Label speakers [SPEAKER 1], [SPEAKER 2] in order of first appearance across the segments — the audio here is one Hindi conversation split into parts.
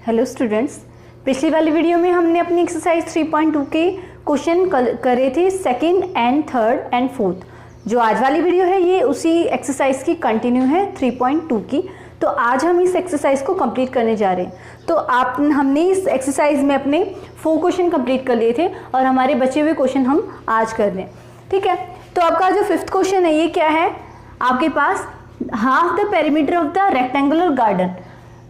[SPEAKER 1] हेलो स्टूडेंट्स, पिछली वाली वीडियो में हमने अपनी एक्सरसाइज 3.2 के क्वेश्चन करे थे second and third and fourth. जो आज वाली वीडियो है ये उसी एक्सरसाइज की कंटिन्यू है 3.2 की। तो आज हम इस एक्सरसाइज को कंप्लीट करने जा रहे हैं। तो हमने इस एक्सरसाइज में अपने 4 क्वेश्चन कंप्लीट कर लिए थे और हमारे बचे हुए क्वेश्चन हम आज कर रहे हैं। ठीक है, तो आपका जो 5th क्वेश्चन है ये क्या है आपके पास, half the perimeter of the rectangular garden.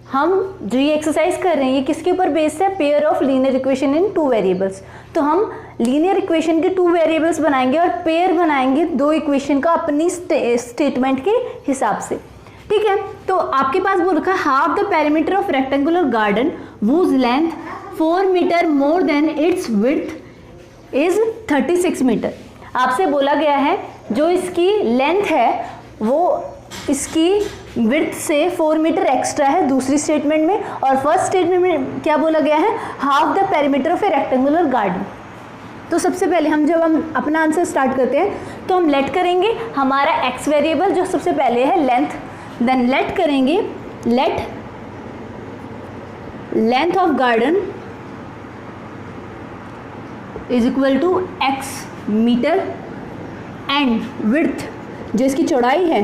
[SPEAKER 1] हम जो ये एक्सरसाइज कर रहे हैं ये किसके ऊपर बेस्ड है, pair of linear equation in 2 variables. तो हम लीनियर इक्वेशन के 2 वेरिएबल्स बनाएंगे और पेयर बनाएंगे 2 इक्वेशन का अपनी स्टेटमेंट के हिसाब से। ठीक है, तो आपके पास बोल रखा है half the perimeter of rectangular garden whose length 4 metre more than its width is 36 metre. आपसे बोला गया है जो इसकी लेंथ है वो इसकी विड्थ से 4 मीटर एक्स्ट्रा है दूसरी स्टेटमेंट में, और फर्स्ट स्टेटमेंट में क्या बोला गया है, half the perimeter of A rectangular garden. तो सबसे पहले जब हम अपना आंसर स्टार्ट करते हैं तो हम लेट करेंगे हमारा एक्स वेरिएबल जो सबसे पहले है लेंथ, देन लेट करेंगे length of garden is equal to X metre and width जो इसकी चौड़ाई है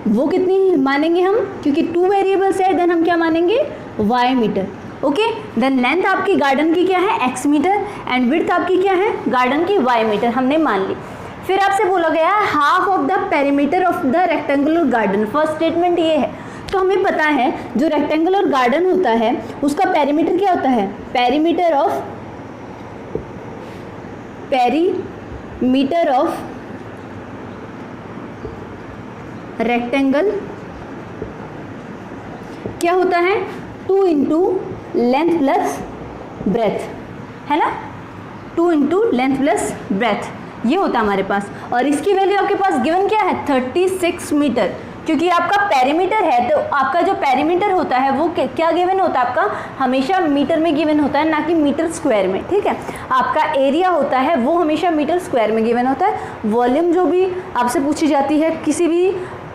[SPEAKER 1] वो कितनी मानेंगे हम, क्योंकि 2 वेरिएबल्स है देन हम क्या मानेंगे y metre. Okay, then length आपकी गार्डन की क्या है x मीटर एंड विड्थ आपकी क्या है गार्डन की y मीटर हमने मान ली। फिर आपसे बोला गया है half of the perimeter of the rectangular garden. First statement ये है, तो हमें पता है जो रेक्टेंगुलर गार्डन होता है उसका पेरीमीटर क्या होता है, पेरीमीटर ऑफ रेक्टेंगल क्या होता है 2 इंटू लेंथ प्लस ब्रेथ, है ना, 2 इंटू लेंथ प्लस ब्रेथ ये होता है हमारे पास। और इसकी वैल्यू आपके पास गिवन क्या है 36 मीटर, क्योंकि आपका पेरीमीटर है तो आपका जो पेरीमीटर होता है वो क्या गिवन होता है, आपका हमेशा मीटर में गिवन होता है ना कि मीटर स्क्वायर में। ठीक है, आपका एरिया होता है वो हमेशा मीटर स्क्वायर में गिवन होता है। वॉल्यूम जो भी आपसे पूछी जाती है किसी भी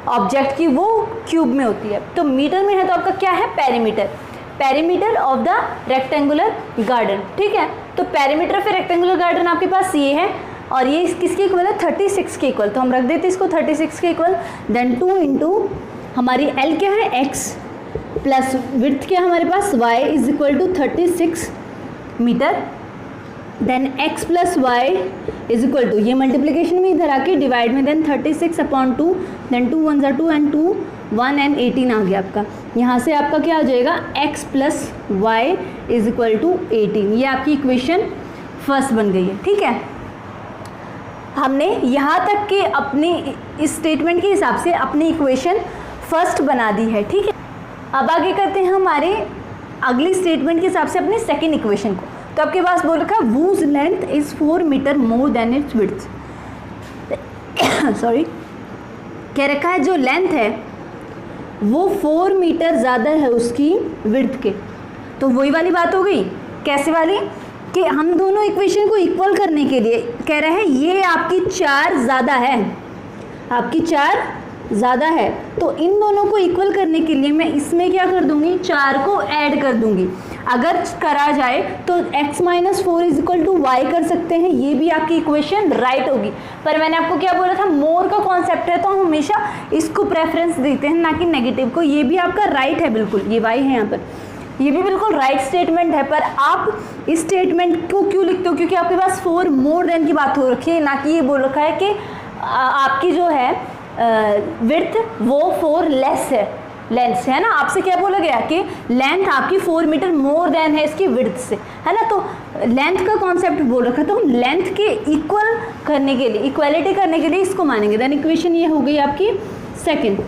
[SPEAKER 1] ऑब्जेक्ट की वो क्यूब में होती है, तो मीटर में है तो आपका क्या है perimeter of the rectangular garden. ठीक है, तो पेरीमीटर ऑफ रेक्टेंगुलर गार्डन आपके पास ये है और ये किसके इक्वल है 36 के इक्वल, तो हम रख देते इसको 36 के इक्वल। देन 2 इंटू हमारी L क्या है x प्लस विड्थ क्या हमारे पास y is equal to 36 metre, then x plus y is equal to ये मल्टीप्लीकेशन में इधर आके डिवाइड में देन 36/2, देन 2 1 2 एंड 2 1 एंड 18 आ गया आपका। यहाँ से आपका क्या आ जाएगा x plus y is equal to 18। ये आपकी इक्वेशन फर्स्ट बन गई है। ठीक है, हमने यहाँ तक के अपनी इस स्टेटमेंट के हिसाब से अपनी इक्वेशन फर्स्ट बना दी है। ठीक है, अब आगे करते हैं हमारे अगली स्टेटमेंट के हिसाब से अपनी सेकेंड इक्वेशन को। तो आपके पास बोल रखा है whose length is 4 metre more than its width. Sorry, कह रखा है जो लेंथ है वो 4 मीटर ज़्यादा है उसकी विड्थ के। तो वही वाली बात हो गई, कैसे वाली, कि हम दोनों इक्वेशन को इक्वल करने के लिए कह रहे हैं ये आपकी 4 ज़्यादा है, आपकी 4 ज़्यादा है, तो इन दोनों को इक्वल करने के लिए मैं इसमें क्या कर दूंगी 4 को ऐड कर दूंगी। अगर करा जाए तो x - 4 is equal to y कर सकते हैं, ये भी आपकी इक्वेशन राइट होगी। पर मैंने आपको क्या बोला था, मोर का कॉन्सेप्ट है तो हम हमेशा इसको प्रेफरेंस देते हैं ना कि नेगेटिव को। ये भी आपका राइट है बिल्कुल, ये y है यहाँ पर, ये भी बिल्कुल राइट स्टेटमेंट है। पर आप इस स्टेटमेंट को क्यों लिखते हो, क्योंकि आपके पास 4 मोर देन की बात हो रखी है, ना कि ये बोल रखा है कि आपकी जो है विड्थ वो 4 लेस है, लेंथ है ना। आपसे क्या बोला गया कि लेंथ आपकी 4 मीटर मोर देन है इसकी विड्थ से, है ना। तो लेंथ का कॉन्सेप्ट बोल रखा, तो हम लेंथ के इक्वल करने के लिए, इक्वालिटी करने के लिए इसको मानेंगे। देन इक्वेशन ये हो गई आपकी सेकंड।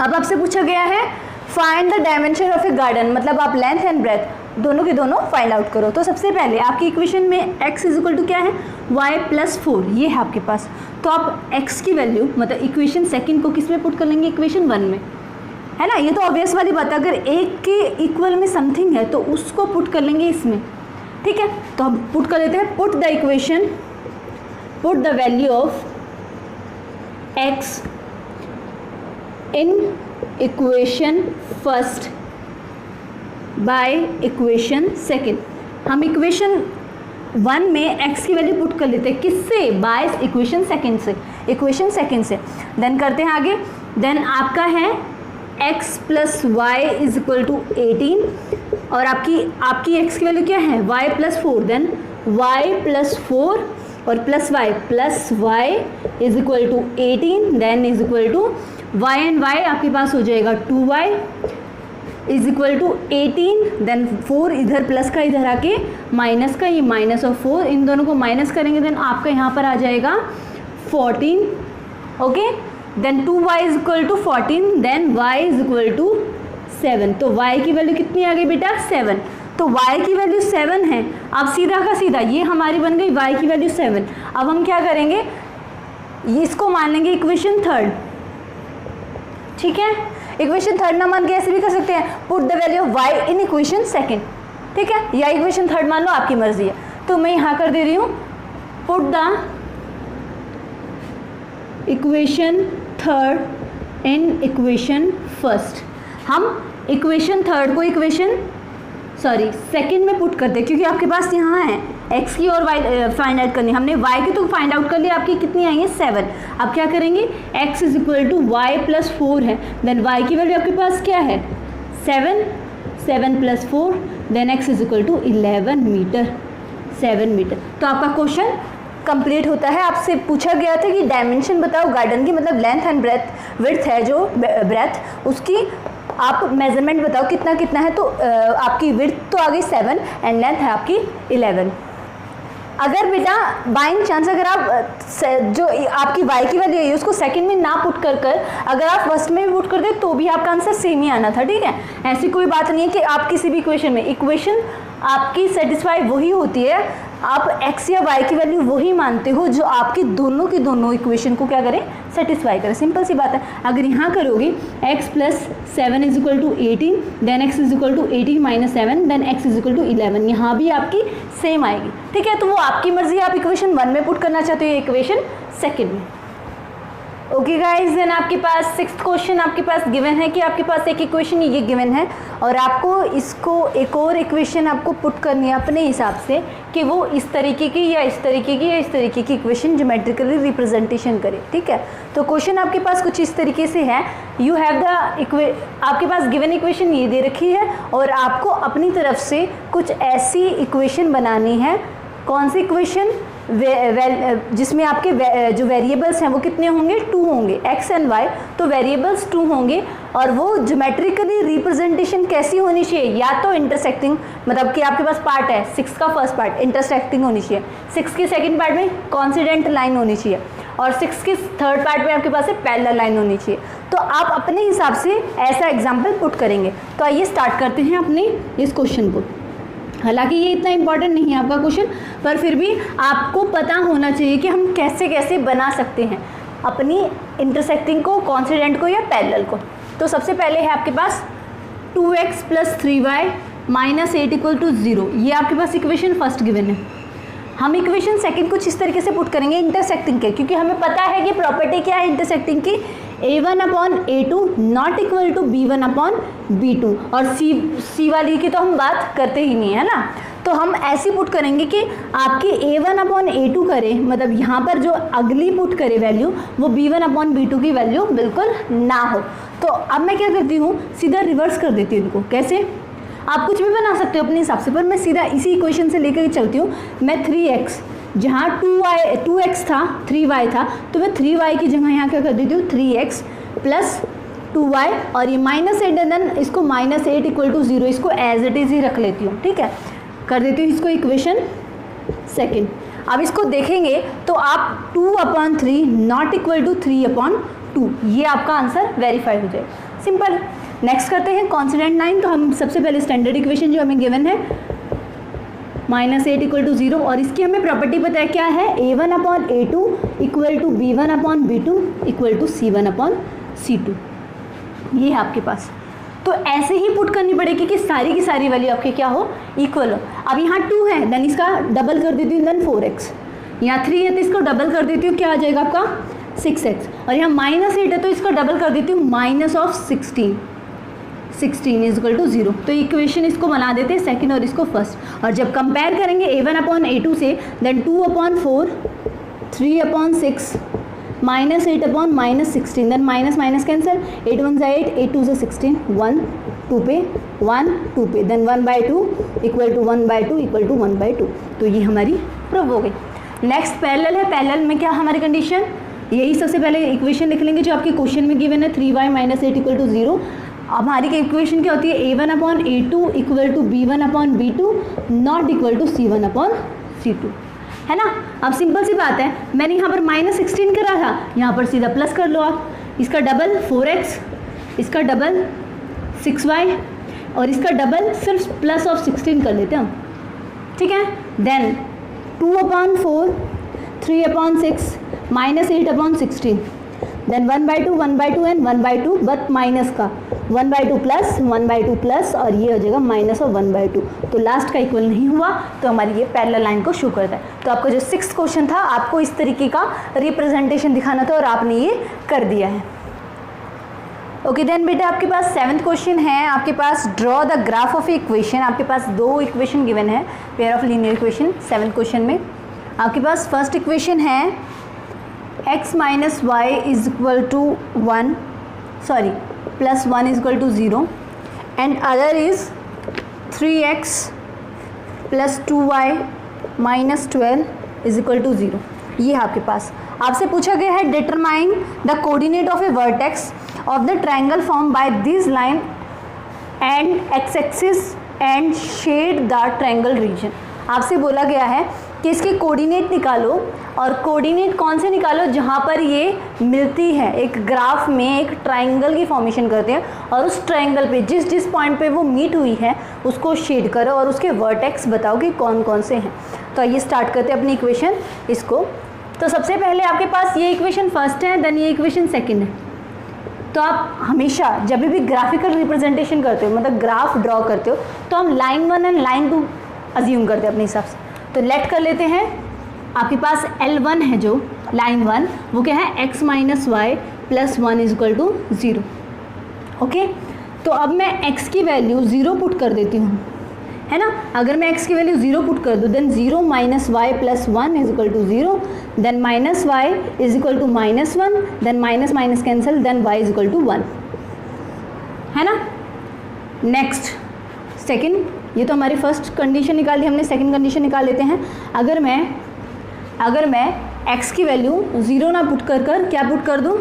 [SPEAKER 1] अब आपसे पूछा गया है find the dimension of A garden, मतलब आप लेंथ एंड ब्रेथ दोनों के दोनों फाइंड आउट करो। तो सबसे पहले आपकी इक्वेशन में x इज इक्वल टू क्या है y प्लस 4 ये है आपके पास। तो आप x की वैल्यू मतलब इक्वेशन सेकंड को किस में पुट कर लेंगे, इक्वेशन 1 में, है ना। ये तो ऑब्वियस वाली बात है, अगर एक के इक्वल में समथिंग है तो उसको पुट कर लेंगे इसमें। ठीक है, तो हम पुट कर लेते हैं, put the equation, put the value of x in equation first by equation second. हम इक्वेशन 1 में x की वैल्यू पुट कर लेते हैं, किससे? बाय इक्वेशन सेकेंड से, इक्वेशन सेकेंड से। देन करते हैं आगे। देन आपका है x plus y is equal to 18 और आपकी x की वैल्यू क्या है? y plus 4। Then y plus 4 और plus y is equal to 18। Then is equal to y and y आपके पास हो जाएगा 2y is equal to 18। Then 4 इधर प्लस का इधर आके माइनस का, ये माइनस और 4 इन दोनों को माइनस करेंगे। देन आपका यहाँ पर आ जाएगा 14। Okay, then 2y is equal to 14। Then y is equal to 7। तो y की वैल्यू कितनी आ गई बेटा? 7। तो y की वैल्यू 7 है। अब सीधा का सीधा ये हमारी बन गई y की वैल्यू 7। अब हम क्या करेंगे, इसको मान लेंगे इक्वेशन थर्ड। ठीक है, इक्वेशन थर्ड ना मान के ऐसे भी कर सकते हैं, put the value of y in equation second. ठीक है, या इक्वेशन थर्ड मान लो, आपकी मर्जी है। तो मैं यहाँ कर दे रही हूँ put the equation third in equation first. हम इक्वेशन थर्ड को सेकंड में पुट करते हैं, क्योंकि आपके पास यहाँ है x की और y फाइंड आउट करनी। हमने y की तो फाइंड आउट कर लिया, आपकी कितनी आएंगे? 7। अब क्या करेंगे, x is equal to y plus 4 है। देन y की वैल्यू आपके पास क्या है? 7 plus 4। Then x is equal to 11 metre, 7 metre. तो आपका क्वेश्चन कंप्लीट होता है। आपसे पूछा गया था कि डायमेंशन बताओ गार्डन की, मतलब लेंथ एंड ब्रेथ, विड्थ है जो ब्रेथ, उसकी आप मेजरमेंट बताओ कितना कितना है। तो आपकी विड्थ तो आ गई 7 एंड लेंथ है आपकी 11। अगर बेटा बाई चांस अगर आप जो आपकी y की वैल्यू है उसको सेकंड में ना पुट कर अगर आप फर्स्ट में भी पुट कर दे तो भी आपका आंसर सेम ही आना था। ठीक है, ऐसी कोई बात नहीं है कि आप किसी भी इक्वेशन में, इक्वेशन आपकी सेटिस्फाई वही होती है, आप x या y की वैल्यू वही मानते हो जो आपकी दोनों की दोनों इक्वेशन को क्या करें? सेटिस्फाई करें। सिंपल सी बात है। अगर यहाँ करोगे x plus 7 is equal to 18, then x is equal to 18 minus 7, then x is equal to 11, यहाँ भी आपकी सेम आएगी। ठीक है, तो वो आपकी मर्जी, आप इक्वेशन 1 में पुट करना चाहते हो या इक्वेशन सेकेंड में। ओके गाइज, देन आपके पास 6th क्वेश्चन आपके पास गिवन है कि आपके पास एक इक्वेशन ये गिवन है और आपको इसको एक और इक्वेशन आपको पुट करनी है अपने हिसाब से कि वो इस तरीके की या इस तरीके की या इस तरीके की इक्वेशन ज्योमेट्रिकली रिप्रेजेंटेशन करे। ठीक है, तो क्वेश्चन आपके पास कुछ इस तरीके से है। यू हैव द आपके पास गिवन इक्वेशन ये दे रखी है और आपको अपनी तरफ से कुछ ऐसी इक्वेशन बनानी है। कौन सी इक्वेशन? जिसमें आपके जो वेरिएबल्स हैं वो कितने होंगे? 2 होंगे, x एंड y। तो वेरिएबल्स 2 होंगे और वो ज्योमेट्रिकली रिप्रेजेंटेशन कैसी होनी चाहिए? या तो इंटरसेक्टिंग, मतलब कि आपके पास पार्ट है 6 का फर्स्ट पार्ट इंटरसेक्टिंग होनी चाहिए, 6 के सेकंड पार्ट में कॉन्सिडेंट लाइन होनी चाहिए और 6 के थर्ड पार्ट में आपके पास पैरेलल लाइन होनी चाहिए। तो आप अपने हिसाब से ऐसा एग्जाम्पल पुट करेंगे। तो आइए स्टार्ट करते हैं अपने इस क्वेश्चन को। हालांकि ये इतना इम्पॉर्टेंट नहीं है आपका क्वेश्चन, पर फिर भी आपको पता होना चाहिए कि हम कैसे कैसे बना सकते हैं अपनी इंटरसेक्टिंग को, कॉन्सिडेंट को या पैरेलल को। तो सबसे पहले है आपके पास 2x plus 3y minus 8 equal to 0। ये आपके पास इक्वेशन फर्स्ट गिवन है। हम इक्वेशन सेकंड कुछ इस तरीके से पुट करेंगे इंटरसेक्टिंग के, क्योंकि हमें पता है कि प्रॉपर्टी क्या है इंटरसेक्टिंग की, a1 upon a2 not equal to b1 upon b2। और c वाली की तो हम बात करते ही नहीं है ना। तो हम ऐसी पुट करेंगे कि आपकी a1 अपॉन a2 करे, मतलब यहाँ पर जो अगली पुट करे वैल्यू वो b1 अपॉन b2 की वैल्यू बिल्कुल ना हो। तो अब मैं क्या करती हूँ, सीधा रिवर्स कर देती हूँ इनको। कैसे? आप कुछ भी बना सकते हो अपने हिसाब से, पर मैं सीधा इसी इक्वेशन से लेकर चलती हूँ। मैं 3x जहाँ 2x था 3y था, तो मैं 3y की जगह यहाँ क्या कर देती हूँ 3x प्लस 2y और ये माइनस 8 है, देन इसको माइनस 8 इक्वल टू 0, इसको एज इट इज़ ही रख लेती हूँ। ठीक है, कर देती हूँ इसको इक्वेशन सेकेंड। अब इसको देखेंगे तो आप 2/3 नॉट इक्वल टू 3/2, ये आपका आंसर वेरीफाई हो जाएगा। सिंपल। नेक्स्ट करते हैं कॉन्सिडेंट लाइन। तो हम सबसे पहले स्टैंडर्ड इक्वेशन जो हमें गिवन है -8 इक्वल टू 0 और इसकी हमें प्रॉपर्टी पता है क्या है, a1 upon a2 equal to b1 upon b2 equal to c1 upon c2। ये है आपके पास। तो ऐसे ही पुट करनी पड़ेगी कि सारी की सारी वैल्यू आपके क्या हो, इक्वल हो। अब यहाँ 2 है, देन इसका डबल कर देती हूँ, देन 4x। यहाँ 3 है तो इसको डबल कर देती हूँ, क्या आ जाएगा आपका 6x। और यहाँ -8 है तो इसको डबल कर देती हूँ, -16 16 इज इक्वल टू 0। तो इक्वेशन इसको बना देते हैं सेकंड और इसको फर्स्ट, और जब कंपेयर करेंगे a1/a2 से, then 2/4 3/6 -8/-16, then minus minus cancel, 8 1 8, 8 2 16, 1 2 पे 1 2 पे, then 1/2 equal to 1/2 equal to 1/2। तो ये हमारी प्रूव हो गई। नेक्स्ट पैरेलल है। पैरेलल में क्या हमारी कंडीशन, यही सबसे पहले इक्वेशन लिख लेंगे जो आपके क्वेश्चन में गिवन है, 3y - 8 इक्वल टू 0। हमारी इक्वेशन क्या होती है, a1/a2 equal to b1/b2 not equal to c1/c2, है ना। अब सिंपल सी बात है, मैंने यहाँ पर -16 करा था, यहाँ पर सीधा प्लस कर लो आप। इसका डबल 4x, इसका डबल 6y और इसका डबल सिर्फ प्लस ऑफ 16 कर लेते हैं हम, ठीक है। देन 2/4 3/6 -8/16, देन 1/2 1/2 एंड 1/2 बट माइनस का 1/2 प्लस 1/2 प्लस, और ये हो जाएगा माइनस ऑफ 1/2। तो लास्ट का इक्वल नहीं हुआ, तो हमारी ये पैरेलल लाइन को शो करता है। तो आपका जो 6th क्वेश्चन था, आपको इस तरीके का रिप्रेजेंटेशन दिखाना था और आपने ये कर दिया है। ओके देन बेटा आपके पास 7th क्वेश्चन है, आपके पास draw the graph of equation. आपके पास 2 इक्वेशन गिवन है, pair of linear equation. 7th question में आपके पास फर्स्ट इक्वेशन है x - y is equal to 1 sorry plus 1 is equal to 0 and other is 3x plus 2y - 12 is equal to 0। ये है आपके पास। आपसे पूछा गया है determine the coordinate of a vertex of the triangle formed by this line and x-axis and shade the triangle region। आपसे बोला गया है कि इसके कोऑर्डिनेट निकालो, और कोऑर्डिनेट कौन से निकालो, जहाँ पर ये मिलती है। एक ग्राफ में एक ट्राइंगल की फॉर्मेशन करते हैं और उस ट्राइंगल पे जिस जिस पॉइंट पे वो मीट हुई है उसको शेड करो और उसके वर्टेक्स बताओ कि कौन कौन से हैं। तो आइए स्टार्ट करते हैं अपनी इक्वेशन इसको। तो सबसे पहले आपके पास ये इक्वेशन फर्स्ट है, देन ये इक्वेशन सेकेंड है। तो आप हमेशा जब भी ग्राफिकल रिप्रेजेंटेशन करते हो, मतलब ग्राफ ड्रॉ करते हो, तो हम लाइन 1 एंड लाइन 2 अज्यूम करते हैं अपने हिसाब से। तो लेट कर लेते हैं, आपके पास L1 है जो लाइन 1, वो क्या है x - y plus 1 is equal to 0। Okay, तो अब मैं x की वैल्यू 0 पुट कर देती हूँ, है ना। अगर मैं x की वैल्यू 0 पुट कर दूँ, then 0 - y plus 1 is equal to 0, then minus y is equal to -1, then minus minus cancel, then y is equal to 1, है ना। नेक्स्ट सेकंड, ये तो हमारी फर्स्ट कंडीशन निकाल ली हमने, सेकंड कंडीशन निकाल लेते हैं। अगर मैं x की वैल्यू 0 ना पुट कर क्या पुट कर दूँ,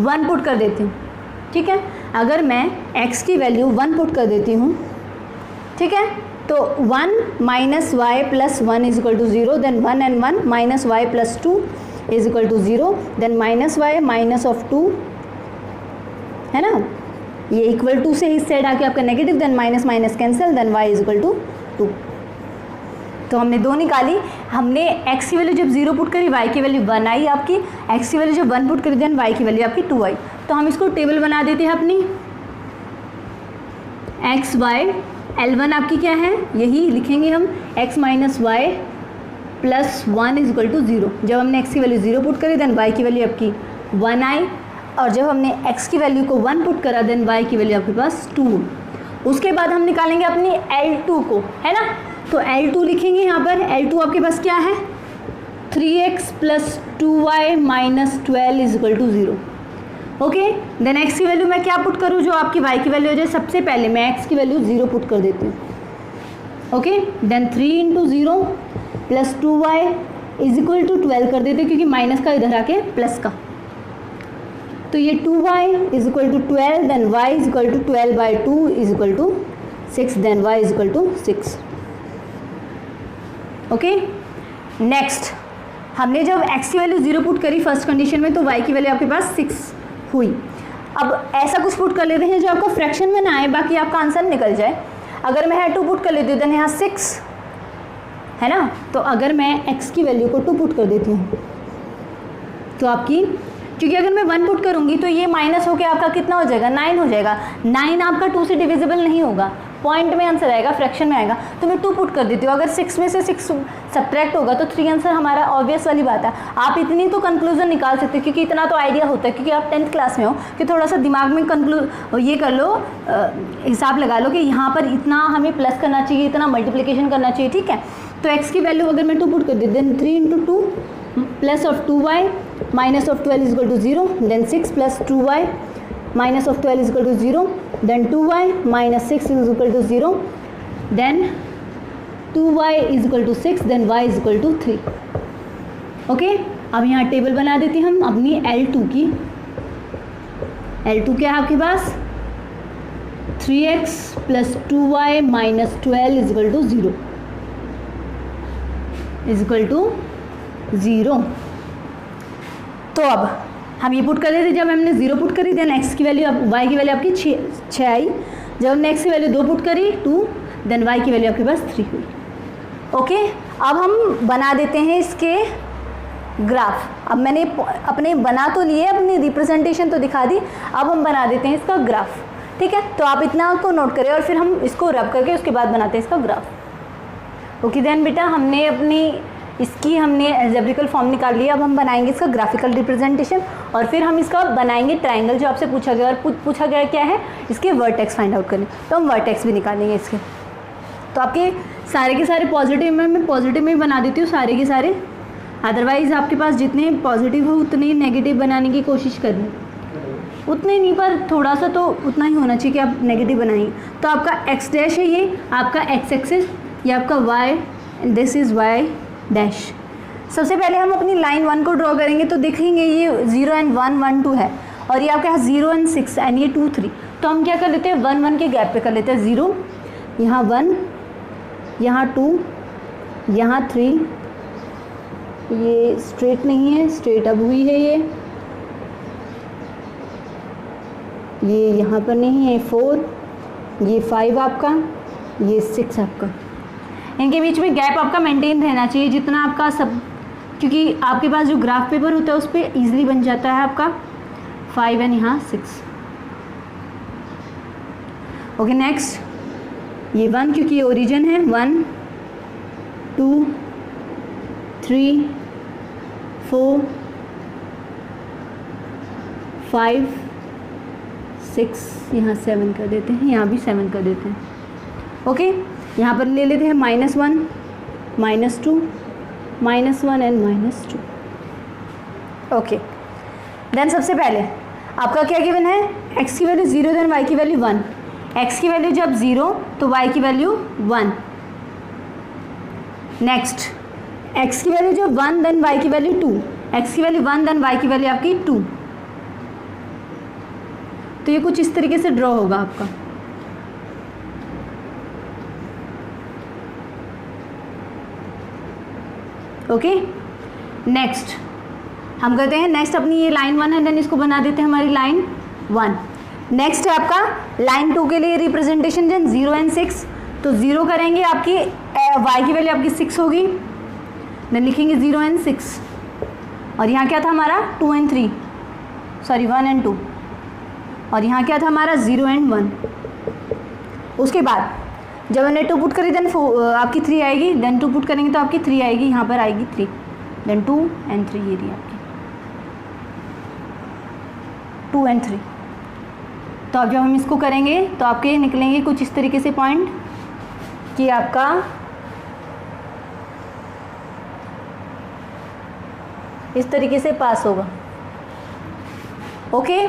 [SPEAKER 1] 1 पुट कर देती हूँ, ठीक है। अगर मैं x की वैल्यू 1 पुट कर देती हूँ, ठीक है, तो 1 - y plus 1 is equal to 0, then 1 and 1 -y plus 2 is equal to 0, then -y minus of 2, है ना। ये इक्वल टू से इस साइड आके आपका negative, then minus minus cancel, then y is equal to 2। तो हमने 2 निकाली। हमने x की वैल्यू जब 0 पुट करी, y की वैल्यू 1 आई आपकी, x की वैल्यू जब 1 पुट करी, देन y की वैल्यू आपकी 2 आई। तो हम इसको टेबल बना देते हैं अपनी, x y L1 आपकी क्या है, यही लिखेंगे हम, x - y plus 1 is equal to 0। जब हमने x की वैल्यू 0 पुट करी, देन y की वैल्यू आपकी 1 आई, और जब हमने x की वैल्यू को 1 पुट करा, देन y की वैल्यू आपके पास 2। उसके बाद हम निकालेंगे अपनी L2 को, है ना। तो L2 लिखेंगे यहाँ पर। L2 आपके पास क्या है, 3x plus 2y minus 12 is equal to 0। Okay, then x की वैल्यू मैं क्या पुट करूँ, जो आपकी y की वैल्यू हो जाए। सबसे पहले मैं x की वैल्यू 0 पुट कर देती हूँ। Okay, then 3 × 0 plus 2y is equal to 12 कर देते हैं, क्योंकि माइनस का इधर आके प्लस का। तो ये 2y is equal to 12, then y is equal to 12/2 is equal to 6, then y is equal to 6। Okay, next हमने जब x की वैल्यू 0 पुट करी फर्स्ट कंडीशन में, तो y की वैल्यू आपके पास 6 हुई। अब ऐसा कुछ पुट कर लेते हैं जो आपको फ्रैक्शन में ना आए, बाकी आपका आंसर निकल जाए। अगर मैं 2 पुट कर लेती हूँ, देन यहाँ 6 है ना। तो अगर मैं x की वैल्यू को 2 पुट कर देती हूँ, तो आपकी, क्योंकि अगर मैं 1 पुट करूँगी तो ये माइनस होकर आपका कितना हो जाएगा, 9 हो जाएगा। 9 आपका 2 से डिविजिबल नहीं होगा, पॉइंट में आंसर आएगा, फ्रैक्शन में आएगा, तो मैं 2 पुट कर देती हूँ। अगर 6 में से 6 सब्ट्रैक्ट होगा तो 3 आंसर हमारा, ऑब्वियस वाली बात है। आप इतनी तो कंक्लूजन निकाल सकते हो, क्योंकि इतना तो आइडिया होता है, क्योंकि आप 10th क्लास में हो, कि थोड़ा सा दिमाग में ये कर लो, हिसाब लगा लो कि यहाँ पर इतना हमें प्लस करना चाहिए, इतना मल्टीप्लिकेशन करना चाहिए, ठीक है। तो x की वैल्यू अगर मैं 2 पुट कर दी, then 3 × 2 plus of 2y minus of 12 is equal to 0, then 6 plus 2y minus of 12 is equal to 0, then 2y minus 6 is equal to 0, then 2y is equal to 6, then y is equal to 3. Okay, अब यहाँ टेबल बना देती हम अपनी L2 की। L2 क्या है आपके पास? 3x plus 2y minus 12 is equal to 0, is equal to 0। तो अब हम ये पुट कर देते, जब हमने 0 पुट करी, देन x की वैल्यू, y की वैल्यू आपकी 6 आई। जब हमने x की वैल्यू 2 पुट करी 2, देन y की वैल्यू आपके पास 3 हुई। ओके, अब हम बना देते हैं इसके ग्राफ। अब मैंने अपने बना तो लिए, अपनी रिप्रेजेंटेशन तो दिखा दी, अब हम बना देते हैं इसका ग्राफ, ठीक है। तो आप इतना को नोट करें और फिर हम इसको रब करके उसके बाद बनाते हैं इसका ग्राफ। ओके देन बेटा, हमने अपनी इसकी एल्जेब्रिकल फॉर्म निकाल लिया। अब हम बनाएंगे इसका ग्राफिकल रिप्रेजेंटेशन, और फिर हम इसका बनाएंगे ट्रायंगल जो आपसे पूछा गया, और पूछा गया क्या है, इसके वर्टेक्स फाइंड आउट करने, तो हम वर्टेक्स भी निकालेंगे इसके। तो आपके सारे के सारे पॉजिटिव में, मैं पॉजिटिव में ही बना देती हूँ सारे के सारे, अदरवाइज़ आपके पास जितने पॉजिटिव हो उतने ही नेगेटिव बनाने की कोशिश करनी, उतने नहीं, पर थोड़ा सा तो उतना ही होना चाहिए कि आप नेगेटिव बनाएंगे। तो आपका x डैश है, ये आपका x एक्सिस, ये आपका y, this is y dash. सबसे पहले हम अपनी लाइन 1 को ड्रॉ करेंगे, तो देखेंगे ये 0 and 1 1 2 है, और ये आपके यहाँ 0 and 6 एंड ये 2 3। तो हम क्या कर लेते हैं, 1 1 के गैप पे कर लेते हैं, 0 यहाँ 1, यहाँ 2, यहाँ 3, ये स्ट्रेट नहीं है, स्ट्रेट अब हुई है, ये यहाँ पर नहीं है, 4, ये 5 आपका, ये 6 आपका। इनके बीच में गैप आपका मेंटेन रहना चाहिए जितना आपका सब, क्योंकि आपके पास जो ग्राफ पेपर होता है उस पर ईजिली बन जाता है आपका 5 एंड यहाँ 6। ओके नेक्स्ट, ये 1 क्योंकि ये ओरिजिन है, 1 2 3 4 5 6, यहाँ 7 कर देते हैं, यहाँ भी 7 कर देते हैं। ओके, यहाँ पर ले लेते हैं -1 -2 -1 एंड -2। ओके देन सबसे पहले आपका क्या गिवन है, x की वैल्यू 0, देन y की वैल्यू 1। x की वैल्यू जब 0 तो y की वैल्यू 1। नेक्स्ट, x की वैल्यू जब 1 देन y की वैल्यू 2, x की वैल्यू 1 देन y की वैल्यू आपकी 2। तो ये कुछ इस तरीके से ड्रॉ होगा आपका। ओके नेक्स्ट हम करते हैं, नेक्स्ट अपनी ये लाइन 1 है, देन इसको बना देते हैं हमारी लाइन 1। नेक्स्ट है आपका लाइन 2 के लिए रिप्रेजेंटेशन, देन 0 and 6। तो 0 करेंगे, आपकी y की वैल्यू आपकी 6 होगी, देन लिखेंगे 0 and 6, और यहाँ क्या था हमारा 2 and 3, सॉरी 1 and 2, और यहाँ क्या था हमारा 0 and 1। उसके बाद जब हमने 2 पुट करी, देन आपकी 3 आएगी, देन 2 पुट करेंगे तो आपकी 3 आएगी, यहाँ पर आएगी 3, देन 2 and 3, ये रही आपकी 2 and 3। तो अब जब हम इसको करेंगे तो आपके निकलेंगे कुछ इस तरीके से पॉइंट कि आपका इस तरीके से पास होगा। ओके,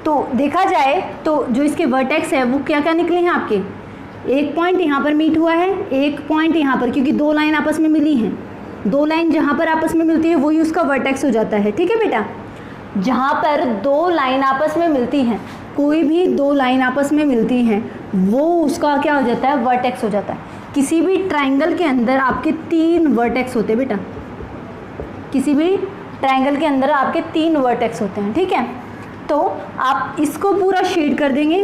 [SPEAKER 1] तो देखा जाए तो जो इसके वर्टेक्स है वो क्या क्या निकले हैं आपके, एक पॉइंट यहाँ पर मीट हुआ है, एक पॉइंट यहाँ पर, क्योंकि 2 लाइन आपस में मिली हैं, 2 लाइन जहाँ पर आपस में मिलती है वही उसका वर्टेक्स हो जाता है, ठीक है बेटा। जहाँ पर 2 लाइन आपस में मिलती हैं, कोई भी 2 लाइन आपस में मिलती हैं, वो उसका क्या हो जाता है, वर्टेक्स हो जाता है। किसी भी ट्राइंगल के अंदर आपके 3 वर्टेक्स होते हैं बेटा, किसी भी ट्राइंगल के अंदर आपके 3 वर्टेक्स होते हैं, ठीक है। तो आप इसको पूरा शेड कर देंगे,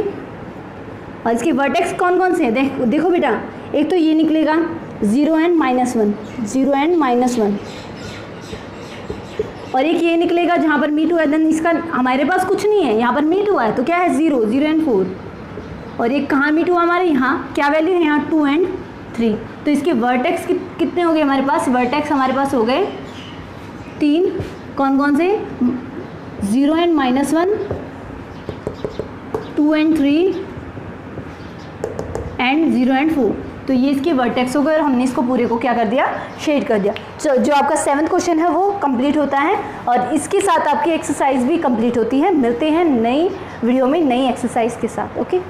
[SPEAKER 1] और इसके वर्टेक्स कौन कौन से हैं, देखो बेटा, एक तो ये निकलेगा 0 and -1, 0 and -1, और एक ये निकलेगा जहाँ पर मीट हुआ है, देन इसका हमारे पास कुछ नहीं है, यहाँ पर मीट हुआ है तो क्या है 0 0 and 4, और ये कहाँ मीट हुआ हमारे यहाँ, क्या वैल्यू है यहाँ 2 and 3। तो इसके वर्टेक्स कितने हो गए हमारे पास, वर्टेक्स हमारे पास हो गए 3, कौन कौन से, 0 and -1, 2 and 3 एंड 0 and 4। तो ये इसके वर्टेक्स हो गए और हमने इसको पूरे को क्या कर दिया, शेड कर दिया। जो आपका 7th क्वेश्चन है वो कंप्लीट होता है और इसके साथ आपकी एक्सरसाइज भी कंप्लीट होती है। मिलते हैं नई वीडियो में नई एक्सरसाइज के साथ। ओके।